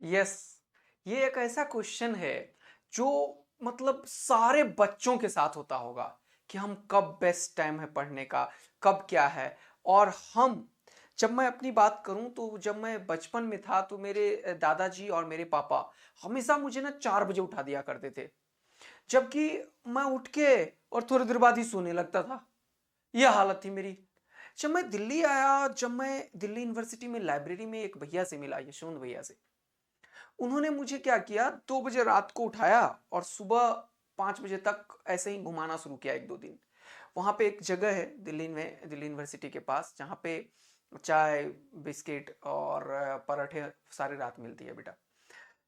Yes, ये एक ऐसा क्वेश्चन है जो मतलब सारे बच्चों के साथ होता होगा कि हम कब बेस्ट टाइम है पढ़ने का, कब क्या है। और हम जब मैं अपनी बात करूं तो जब मैं बचपन में था तो मेरे दादाजी और मेरे पापा हमेशा मुझे ना 4 बजे उठा दिया करते थे, जबकि मैं उठ के और थोड़ी देर बाद ही सोने लगता था। यह हालत थी मेरी। जब मैं दिल्ली आया, जब मैं दिल्ली यूनिवर्सिटी में लाइब्रेरी में एक भैया से मिला, यशवंत भैया से, उन्होंने मुझे क्या किया, 2 बजे रात को उठाया और सुबह 5 बजे तक ऐसे ही घुमाना शुरू किया एक दो दिन। वहां पे एक जगह है दिल्ली में, दिल्ली यूनिवर्सिटी के पास, जहाँ पे चाय बिस्किट और पराठे सारी रात मिलती है बेटा।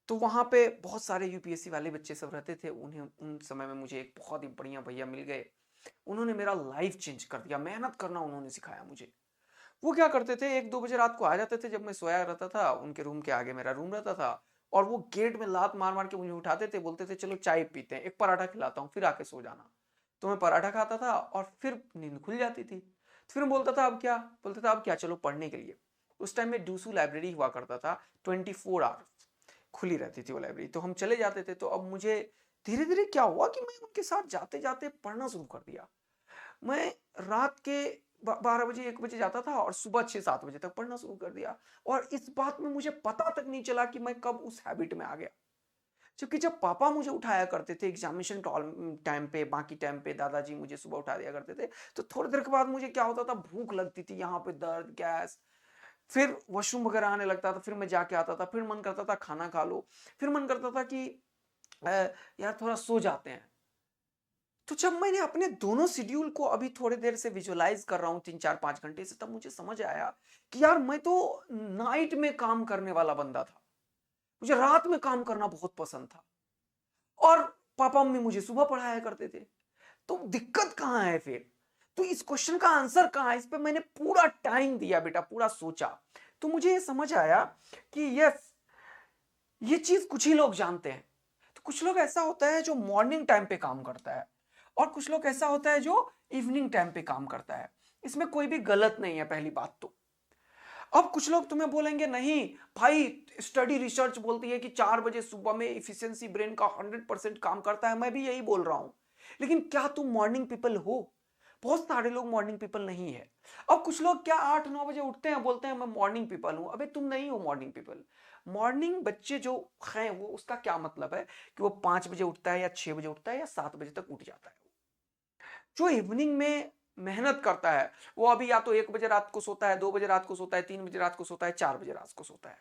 तो वहां पे बहुत सारे यूपीएससी वाले बच्चे सब रहते थे। उन्हें उन समय में मुझे एक बहुत ही बढ़िया भैया मिल गए। उन्होंने मेरा लाइफ चेंज कर दिया, मेहनत करना उन्होंने सिखाया मुझे। वो क्या करते थे, 1-2 बजे रात को आ जाते थे जब मैं सोया रहता था, उनके रूम के आगे मेरा रूम रहता था, और वो गेट में लात मार मार के मुझे उठाते थे, बोलते थे चलो चाय पीते हैं, एक पराठा खिलाता हूँ फिर आके सो जाना। तो मैं पराठा खाता था और फिर नींद खुल जाती थी। तो फिर मैं बोलता था अब क्या, बोलता था अब क्या, चलो पढ़ने के लिए। उस टाइम में डूसू लाइब्रेरी हुआ करता था, 24 आवर्स खुली रहती थी वो लाइब्रेरी, तो हम चले जाते थे। तो अब मुझे धीरे धीरे क्या हुआ कि मैं उनके साथ जाते जाते पढ़ना शुरू कर दिया। मैं रात के 12 बजे 1 बजे जाता था और सुबह 6-7 बजे तक पढ़ना शुरू कर दिया। और इस बात में मुझे पता तक नहीं चला कि मैं कब उस हैबिट में आ गया। क्योंकि जब पापा मुझे उठाया करते थे एग्जामिनेशन टाइम पे, बाकी टाइम पे दादाजी मुझे सुबह उठा दिया करते थे, तो थोड़ी देर के बाद मुझे क्या होता था, भूख लगती थी, यहाँ पे दर्द, गैस, फिर वॉशरूम वगैरह आने लगता था, फिर मैं जाके आता था, फिर मन करता था खाना खा लो, फिर मन करता था कि अ, यार थोड़ा सो जाते हैं। तो जब मैंने अपने दोनों शेड्यूल को अभी थोड़ी देर से विजुअलाइज कर रहा हूँ 3-4-5 घंटे से, तब मुझे समझ आया कि यार मैं तो नाइट में काम करने वाला बंदा था। मुझे रात में काम करना बहुत पसंद था, और पापा मम्मी मुझे सुबह पढ़ाया करते थे। तो दिक्कत कहाँ है फिर? तो इस क्वेश्चन का आंसर कहाँ है? इस पे मैंने पूरा टाइम दिया बेटा, पूरा सोचा। तो मुझे ये समझ आया कि यस, ये चीज कुछ ही लोग जानते हैं। तो कुछ लोग ऐसा होता है जो मॉर्निंग टाइम पे काम करता है, और कुछ लोग ऐसा होता है जो इवनिंग टाइम पे काम करता है। इसमें कोई भी गलत नहीं है, पहली बात तो। अब कुछ लोग तुम्हें बोलेंगे नहीं भाई, स्टडी रिसर्च बोलती है कि 4 बजे सुबह में इफिशियंसी ब्रेन का 100% काम करता है। मैं भी यही बोल रहा हूं, लेकिन क्या तुम मॉर्निंग पीपल हो? बहुत सारे लोग मॉर्निंग पीपल नहीं है। अब कुछ लोग क्या 8-9 बजे उठते हैं, बोलते हैं मैं मॉर्निंग पीपल हूं। अबे तुम नहीं हो मॉर्निंग पीपल। मॉर्निंग बच्चे जो हैं, वो उसका क्या मतलब है कि वो 5 बजे उठता है या 6 बजे उठता है या 7 बजे तक उठ जाता है। जो इवनिंग में मेहनत करता है, वो अभी या तो 1 बजे रात को सोता है, 2 बजे रात को सोता है, 3 बजे रात को सोता है, 4 बजे रात को सोता है।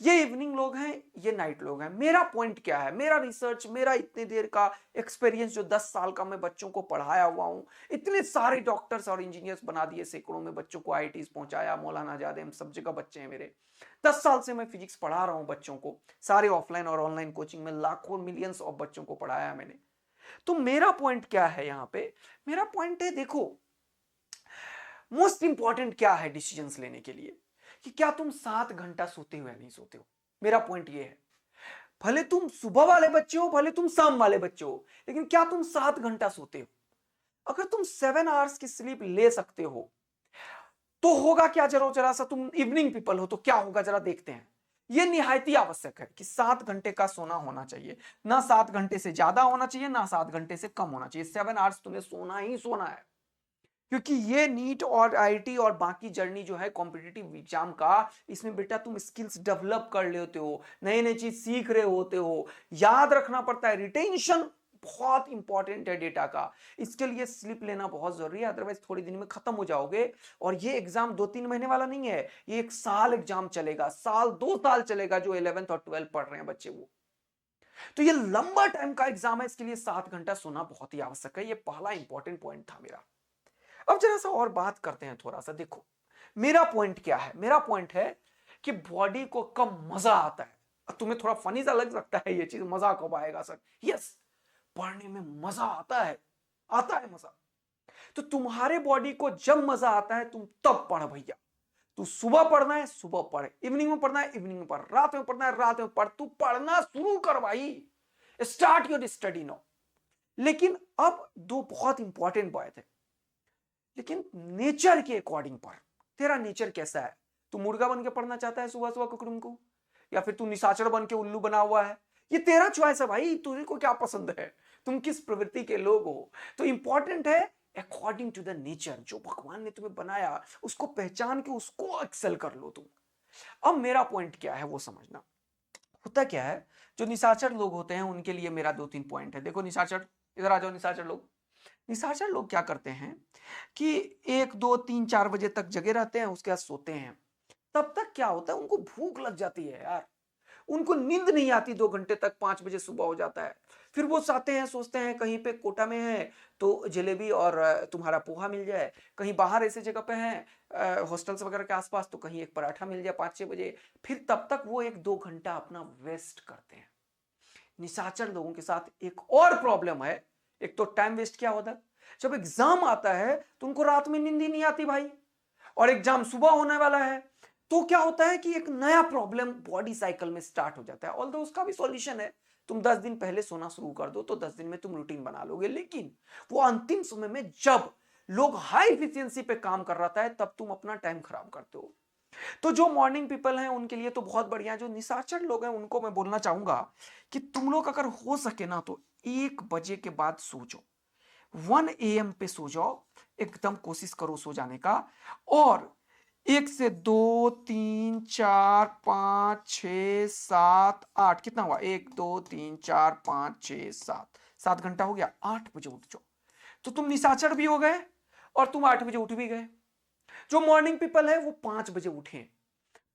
ये इवनिंग लोग हैं, ये नाइट लोग हैं। मेरा पॉइंट क्या है, मेरा रिसर्च, मेरा इतने देर का एक्सपीरियंस, जो 10 साल का मैं बच्चों को पढ़ाया हुआ हूं, इतने सारे डॉक्टर्स और इंजीनियर्स बना दिए, सैकड़ों में बच्चों को आईआईटीज पहुंचाया, मौलाना आजाद, हम सब जगह बच्चे हैं मेरे। 10 साल से मैं फिजिक्स पढ़ा रहा हूं बच्चों को, सारे ऑफलाइन और ऑनलाइन कोचिंग में लाखों मिलियंस ऑफ बच्चों को पढ़ाया मैंने। तो मेरा पॉइंट क्या है यहां पे? मेरा पॉइंट है, देखो, मोस्ट इंपॉर्टेंट क्या है डिसीजंस लेने के लिए, कि क्या तुम 7 घंटा सोते हो या नहीं सोते हो। मेरा पॉइंट ये है, भले तुम सुबह वाले बच्चे हो, भले तुम शाम वाले बच्चे हो, लेकिन क्या तुम 7 घंटा सोते हो? अगर तुम 7 आवर्स की स्लीप ले सकते हो, तो होगा क्या, जरा जरा सा, तुम इवनिंग पीपल हो तो क्या होगा जरा देखते हैं। यह निहायती आवश्यक है कि 7 घंटे का सोना होना चाहिए। ना 7 घंटे से ज्यादा होना चाहिए, ना 7 घंटे से कम होना चाहिए। 7 आवर्स तुम्हें सोना ही सोना है। क्योंकि ये नीट और आईआईटी और बाकी जर्नी जो है कॉम्पिटिटिव एग्जाम का, इसमें बेटा तुम स्किल्स डेवलप कर लेते हो, नए नए चीज सीख रहे होते हो, याद रखना पड़ता है। रिटेंशन बहुत इंपॉर्टेंट है डेटा का। इसके लिए स्लिप लेना बहुत जरूरी है, अदरवाइज थोड़ी दिन में खत्म हो जाओगे। और ये एग्जाम 2-3 महीने वाला नहीं है, ये 1 साल एग्जाम चलेगा, साल 2 साल चलेगा, जो 11th और 12th पढ़ रहे हैं बच्चे वो। तो ये लंबा टाइम का एग्जाम है, इसके लिए 7 घंटा सोना बहुत ही आवश्यक है। ये पहला इंपॉर्टेंट पॉइंट था मेरा। अब जरा सा और बात करते हैं थोड़ा सा। देखो, मेरा पॉइंट क्या है, मेरा पॉइंट है कि बॉडी को कब मजा आता है। अब तुम्हें थोड़ा फनी सा लग सकता है ये चीज, मजा कब आएगा सर? यस, पढ़ने में मजा आता है, आता है मजा। तो तुम्हारे बॉडी को जब मजा आता है, तुम तब पढ़ भैया। तू सुबह पढ़ना है सुबह पढ़, इवनिंग में पढ़ना है इवनिंग में पढ़, रात में पढ़ना है रात में पढ़, तू पढ़ना शुरू कर भाई। Start your study now. लेकिन अब दो बहुत इंपॉर्टेंट बात है, लेकिन नेचर के अकॉर्डिंग पढ़। तेरा नेचर कैसा है? तू मुर्गा बन के पढ़ना चाहता है सुबह सुबह कुकड़म को, या फिर तू निशाचर बन के उल्लू बना हुआ है? ये तेरा चॉइस है भाई, तुझे को क्या पसंद है, तुम किस प्रवृत्ति के लोग हो। तो इंपॉर्टेंट है अकॉर्डिंग टू द नेचर, जो भगवान ने तुम्हें बनाया उसको पहचान के उसको एक्सेल कर लो तुम। अब मेरा पॉइंट क्या है वो समझना। होता क्या है, जो निशाचर लोग होते हैं उनके लिए मेरा 2-3 पॉइंट है। देखो निशाचर, इधर आ जाओ। निशाचर लोग क्या करते हैं कि 1 2 3 4 बजे तक जगे रहते हैं, उसके बाद सोते हैं। तब तक क्या होता है, उनको भूख लग जाती है यार, उनको नींद नहीं आती 2 घंटे तक, 5 बजे सुबह हो जाता है। फिर वो चाहते हैं, सोचते हैं कहीं पे कोटा में है तो जलेबी और तुम्हारा पोहा मिल जाए, कहीं बाहर ऐसे जगह पे है हॉस्टल्स वगैरह के आसपास तो कहीं एक पराठा मिल जाए 5-6 बजे। फिर तब तक वो 1-2 घंटा अपना वेस्ट करते हैं। निशाचर लोगों के साथ एक और प्रॉब्लम है। एक तो टाइम वेस्ट क्या होता है, जब एग्जाम आता है तो उनको रात में नींद ही नहीं आती भाई, और एग्जाम सुबह होने वाला है, तो क्या होता है कि एक नया प्रॉब्लम बॉडी साइकिल में स्टार्ट हो जाता है। ऑल्दो उसका भी सॉल्यूशन है, तुम 10 दिन पहले सोना शुरू कर दो तो 10 दिन में तुम रूटीन बना लोगे। लेकिन वो अंतिम समय में जब लोग हाई एफिशिएंसी पे काम कर रहा है तब तुम अपना टाइम खराब करते हो। तो जो मॉर्निंग पीपल हैं उनके लिए तो बहुत बढ़िया। जो निशाचर लोग हैं उनको मैं बोलना चाहूंगा कि तुम लोग अगर हो सके ना तो 1 बजे के बाद सो जाओ, 1 AM पे सो जाओ, एकदम कोशिश करो सो जाने का। और 1 से 2 3 4 5 6 7 8 कितना हुआ, 1 2 3 4 5 6 7 7 घंटा हो गया, 8 बजे उठ जाओ, तो तुम निशाचर भी हो गए और तुम 8 बजे उठ भी गए। जो मॉर्निंग पीपल है वो 5 बजे उठे,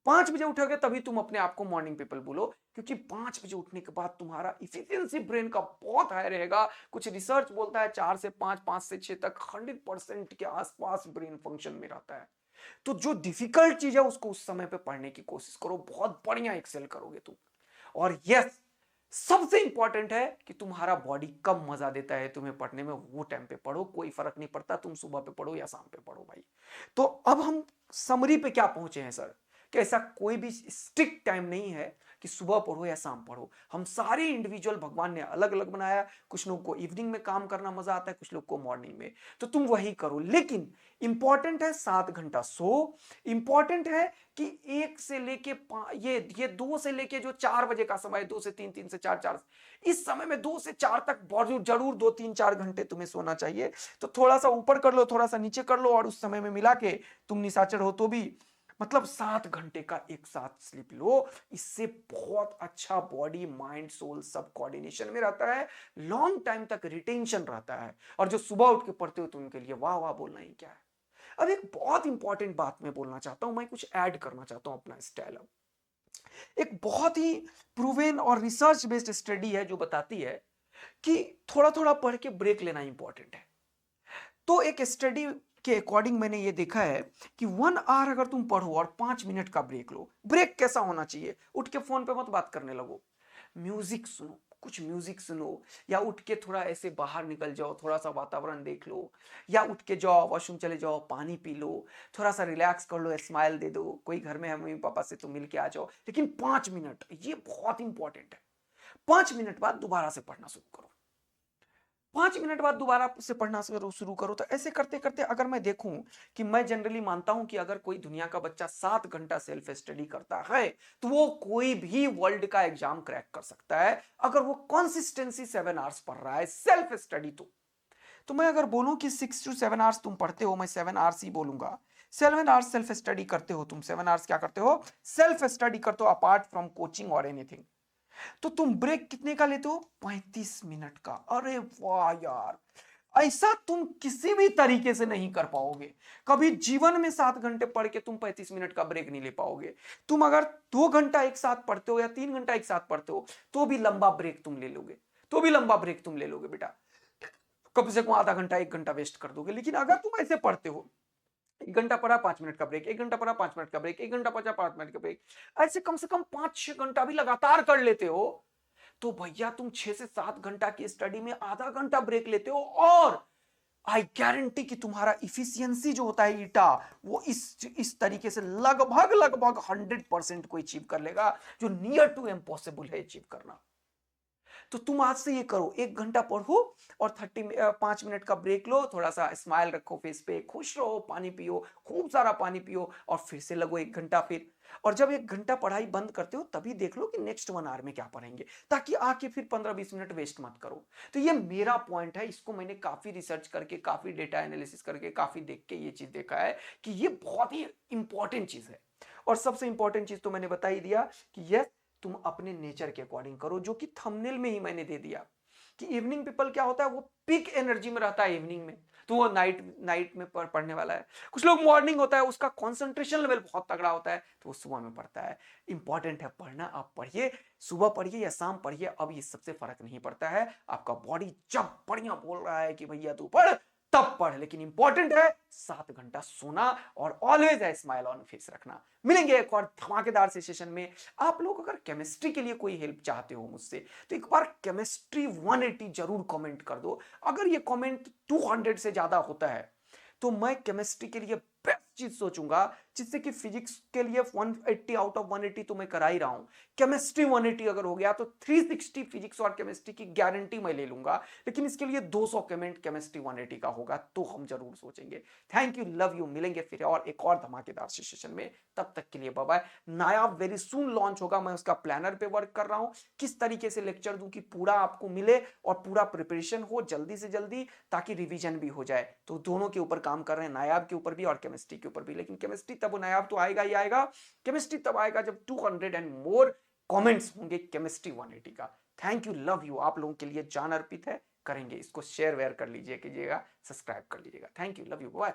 5 बजे उठोगे तभी तुम अपने आप को मॉर्निंग पीपल बोलो, क्योंकि 5 बजे उठने के बाद तुम्हारा इफिशियंसी ब्रेन का बहुत हाई रहेगा। कुछ रिसर्च बोलता है 4 से 5, 5 से 6 तक 100% के आसपास ब्रेन फंक्शन में रहता है। तो जो डिफिकल्ट चीज है उसको उस समय पे पढ़ने की कोशिश करो, बहुत बढ़िया एक्सेल करोगे तुम। और यस, सबसे इंपॉर्टेंट है कि तुम्हारा बॉडी कब मजा देता है तुम्हें पढ़ने में, वो टाइम पे पढ़ो, कोई फर्क नहीं पड़ता तुम सुबह पे पढ़ो या शाम पे पढ़ो भाई। तो अब हम समरी पे क्या पहुंचे हैं सर, कि ऐसा कोई भी स्ट्रिक्ट टाइम नहीं है कि सुबह पढ़ो या शाम पढ़ो। हम सारे इंडिविजुअल भगवान ने अलग अलग बनाया, कुछ लोग को इवनिंग में काम करना मजा आता है, कुछ लोग को मॉर्निंग में, तो तुम वही करो। लेकिन इंपॉर्टेंट है 7 घंटा सो, इंपॉर्टेंट है कि 2 से लेके जो 4 बजे का समय, 2 से 3, 3 से 4, 4, इस समय में 2 से 4 तक जरूर 2-3-4 घंटे तुम्हें सोना चाहिए। तो थोड़ा सा ऊपर कर लो, थोड़ा सा नीचे कर लो, और उस समय में मिला के तुम निशाचर हो तो भी मतलब 7 घंटे का एक साथ स्लीप लो। इससे बहुत अच्छा बॉडी माइंड सोल सब कोऑर्डिनेशन में रहता है, लॉन्ग टाइम तक रिटेंशन रहता है। और जो सुबह उठ के पढ़ते हो तो उनके लिए वाह वाह बोलना ही क्या है। अब एक बहुत इंपॉर्टेंट बात मैं बोलना चाहता हूं, मैं कुछ ऐड करना चाहता हूं अपना स्टाइल। अब एक बहुत ही प्रूवन और रिसर्च बेस्ड स्टडी है जो बताती है कि थोड़ा थोड़ा पढ़ के ब्रेक लेना इंपॉर्टेंट है। तो एक स्टडी के अकॉर्डिंग मैंने ये देखा है कि 1 आवर अगर तुम पढ़ो और 5 मिनट का ब्रेक लो। ब्रेक कैसा होना चाहिए, उठ के फोन पे मत बात करने लगो, म्यूजिक सुनो, कुछ म्यूजिक सुनो, या उठ के थोड़ा ऐसे बाहर निकल जाओ, थोड़ा सा वातावरण देख लो, या उठ के जाओ वॉशरूम चले जाओ, पानी पी लो, थोड़ा सा रिलैक्स कर लो, स्माइल दे दो, कोई घर में है मम्मी पापा से तो मिल के आ जाओ। लेकिन 5 मिनट ये बहुत इंपॉर्टेंट है। 5 मिनट बाद दोबारा से पढ़ना शुरू करो, 5 मिनट बाद दोबारा से पढ़ना शुरू करो। तो ऐसे करते करते अगर मैं देखूं कि मैं जनरली मानता हूं कि अगर कोई दुनिया का बच्चा 7 घंटा सेल्फ स्टडी करता है तो वो कोई भी वर्ल्ड का एग्जाम क्रैक कर सकता है, अगर वो कंसिस्टेंसी 7 आवर्स पढ़ रहा है सेल्फ स्टडी। तो मैं अगर बोलूं कि 6 to 7 आवर्स तुम पढ़ते हो, मैं 7 आवर्स ही बोलूंगा। 7 आवर्स सेल्फ स्टडी करते हो तुम, 7 आवर्स क्या करते हो, सेल्फ स्टडी करते हो, अपार्ट फ्रॉम कोचिंग और एनीथिंग। तो तुम ब्रेक कितने का लेते हो, 35 मिनट का। अरे वाह यार, ऐसा तुम किसी भी तरीके से नहीं कर पाओगे। कभी जीवन में 7 घंटे पढ़ के तुम 35 मिनट का ब्रेक नहीं ले पाओगे। तुम अगर 2 घंटा एक साथ पढ़ते हो या 3 घंटा एक साथ पढ़ते हो तो भी लंबा ब्रेक तुम ले लोगे, बेटा। कम से कम आधा घंटा 1 घंटा वेस्ट कर दोगे। लेकिन अगर तुम ऐसे पढ़ते हो, 1 घंटा पढ़ा 5 मिनट का ब्रेक, 1 घंटा पढ़ा 5 मिनट का ब्रेक, 1 घंटा पढ़ा 5 मिनट का ब्रेक, ऐसे कम से कम 5-6 घंटा भी लगातार कर लेते हो, तो भैया तुम 6 से 7 घंटा की स्टडी में आधा घंटा ब्रेक लेते हो। और आई गारंटी कि तुम्हारा इफिशियंसी जो होता है ईटा, वो इस तरीके से लगभग लगभग 100% को अचीव कर लेगा, जो नियर टू इम्पॉसिबल है अचीव करना। तो तुम आज से ये करो, 1 घंटा पढ़ो और 5 मिनट का ब्रेक लो, थोड़ा सा स्माइल रखो फेस पे, खुश रहो, पानी पियो, खूब सारा पानी पियो, और फिर से लगो 1 घंटा। फिर और जब 1 घंटा पढ़ाई बंद करते हो तभी देख लो कि नेक्स्ट 1 आवर में क्या पढ़ेंगे, ताकि आके फिर 15-20 मिनट वेस्ट मत करो। तो ये मेरा पॉइंट है, इसको मैंने काफी रिसर्च करके, काफी डेटा एनालिसिस करके, काफी देख के ये चीज देखा है कि ये बहुत ही इंपॉर्टेंट चीज है। और सबसे इंपॉर्टेंट चीज तो मैंने बता ही दिया कि यस, तुम अपने नेचर के अकॉर्डिंग करो, जो कि थंबनेल में ही मैंने दे दिया कि इवनिंग पीपल क्या होता है, वो पीक एनर्जी में रहता है इवनिंग में, तो वो नाइट नाइट में पढ़ने वाला है। कुछ लोग मॉर्निंग होता है, उसका कंसंट्रेशन लेवल बहुत तगड़ा होता है, तो वो सुबह में पढ़ता है। इंपॉर्टेंट है पढ़ना, आप पढ़िए, सुबह पढ़िए या शाम पढ़िए, अब ये सबसे फर्क नहीं पड़ता है। आपका बॉडी जब बढ़िया बोल रहा है कि भैया तू पढ़, तब पढ़, लेकिन इंपॉर्टेंट है 7 घंटा सोना और ऑलवेज है स्माइल ऑन फेस रखना। मिलेंगे एक और धमाकेदार से सेशन में। आप लोग अगर केमिस्ट्री के लिए कोई हेल्प चाहते हो मुझसे, तो एक बार केमिस्ट्री 180 जरूर कमेंट कर दो। अगर ये कमेंट 200 से ज्यादा होता है तो मैं केमिस्ट्री के लिए बेस्ट चीज सोचूंगा, जिससे कि फिजिक्स के लिए 180 आउट ऑफ 180 तो मैं करा ही रहा हूं, केमिस्ट्री 180 अगर हो गया तो 360 फिजिक्स और केमिस्ट्री की गारंटी मैं ले लूंगा। लेकिन इसके लिए 200 कमेंट केमिस्ट्री 180 का होगा तो हम जरूर सोचेंगे। Thank you, love you. मिलेंगे फिर और एक और धमाकेदार सेशन में, तब तक के लिए बाय बाय। नायाब वेरी सून लॉन्च होगा, मैं उसका प्लानर पे वर्क कर रहा हूं, किस तरीके से लेक्चर दूं कि पूरा आपको मिले और पूरा प्रिपरेशन हो जल्दी से जल्दी, ताकि रिवीजन भी हो जाए। तो दोनों के ऊपर काम कर रहे हैं, नायाब के ऊपर भी और केमिस्ट्री के ऊपर भी। लेकिन केमिस्ट्री तब, नायाब तो आएगा ही आएगा, केमिस्ट्री तब आएगा जब 200 एंड मोर कमेंट्स होंगे केमिस्ट्री 180 का। Thank you, love you. आप लोगों के लिए जान अर्पित है, करेंगे इसको, शेयर वेयर कर लीजिए, कीजिएगा, सब्सक्राइब कर लीजिएगा। Thank you, love you, bye.